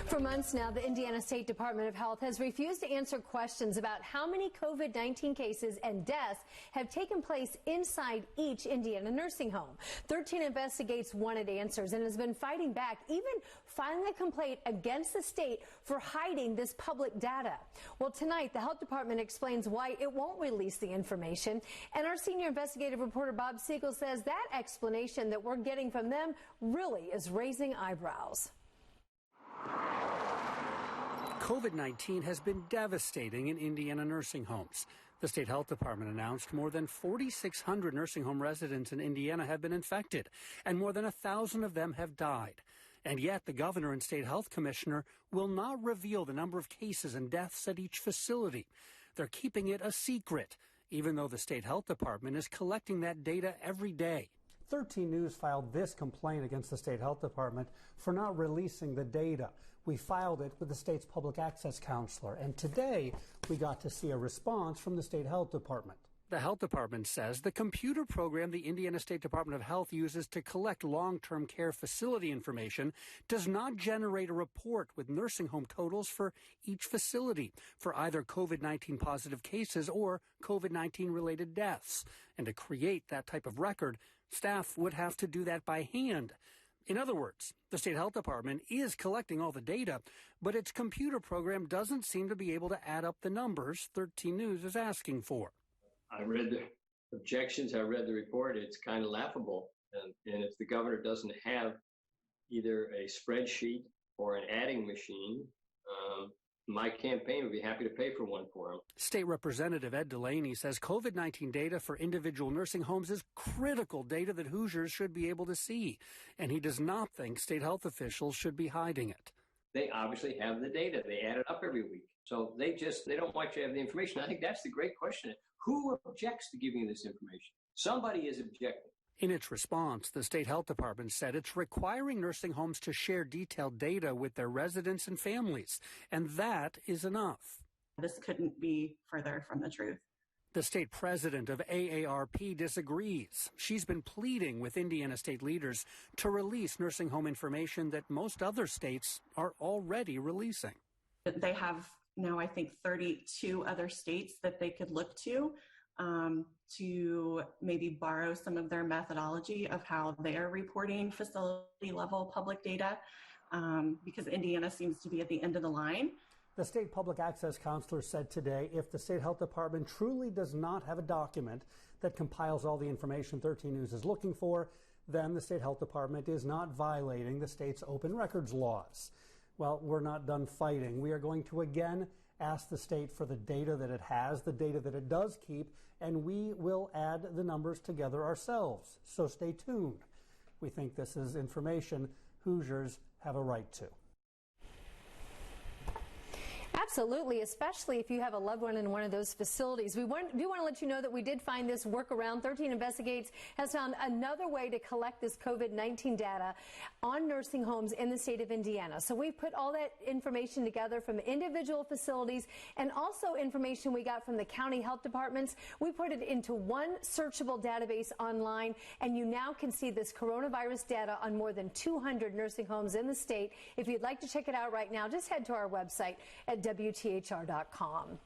For months now, the Indiana State Department of Health has refused to answer questions about how many COVID-19 cases and deaths have taken place inside each Indiana nursing home. 13 Investigates wanted answers and has been fighting back, even filing a complaint against the state for hiding this public data. Well, tonight, the Health Department explains why it won't release the information. And our senior investigative reporter, Bob Siegel, says that explanation that we're getting from them really is raising eyebrows. COVID-19 has been devastating in Indiana nursing homes. The state health department announced more than 4,600 nursing home residents in Indiana have been infected, and more than 1,000 of them have died. And yet the governor and state health commissioner will not reveal the number of cases and deaths at each facility. They're keeping it a secret, even though the state health department is collecting that data every day. 13 News filed this complaint against the state health department for not releasing the data. We filed it with the state's public access counselor, and today we got to see a response from the state health department. The health department says the computer program the Indiana State Department of Health uses to collect long-term care facility information does not generate a report with nursing home totals for each facility for either COVID-19 positive cases or COVID-19 related deaths. And to create that type of record, staff would have to do that by hand. In other words, the state health department is collecting all the data, but its computer program doesn't seem to be able to add up the numbers 13 News is asking for. I read the objections, I read the report, it's kind of laughable. And if the governor doesn't have either a spreadsheet or an adding machine, my campaign would be happy to pay for one for him. State Representative Ed Delaney says COVID-19 data for individual nursing homes is critical data that Hoosiers should be able to see. And he does not think state health officials should be hiding it. They obviously have the data. They add it up every week. So they don't want you to have the information. I think that's the great question. Who objects to giving you this information? Somebody is objecting. In its response, the state health department said it's requiring nursing homes to share detailed data with their residents and families, and that is enough. This couldn't be further from the truth. The state president of AARP disagrees. She's been pleading with Indiana state leaders to release nursing home information that most other states are already releasing. They have now, I think, 32 other states that they could look to maybe borrow some of their methodology of how they're reporting facility level public data, because Indiana seems to be at the end of the line. The state public access counselor said today if the state health department truly does not have a document that compiles all the information 13 News is looking for, then the state health department is not violating the state's open records laws. Well, we're not done fighting. We are going to again ask the state for the data that it has, the data that it does keep, and we will add the numbers together ourselves. So stay tuned. We think this is information Hoosiers have a right to. Absolutely, especially if you have a loved one in one of those facilities. We do want to let you know that we did find this workaround. 13 Investigates has found another way to collect this COVID-19 data on nursing homes in the state of Indiana. So we put all that information together from individual facilities and also information we got from the county health departments. We put it into one searchable database online, and you now can see this coronavirus data on more than 200 nursing homes in the state. If you'd like to check it out right now, just head to our website at WTHR.com.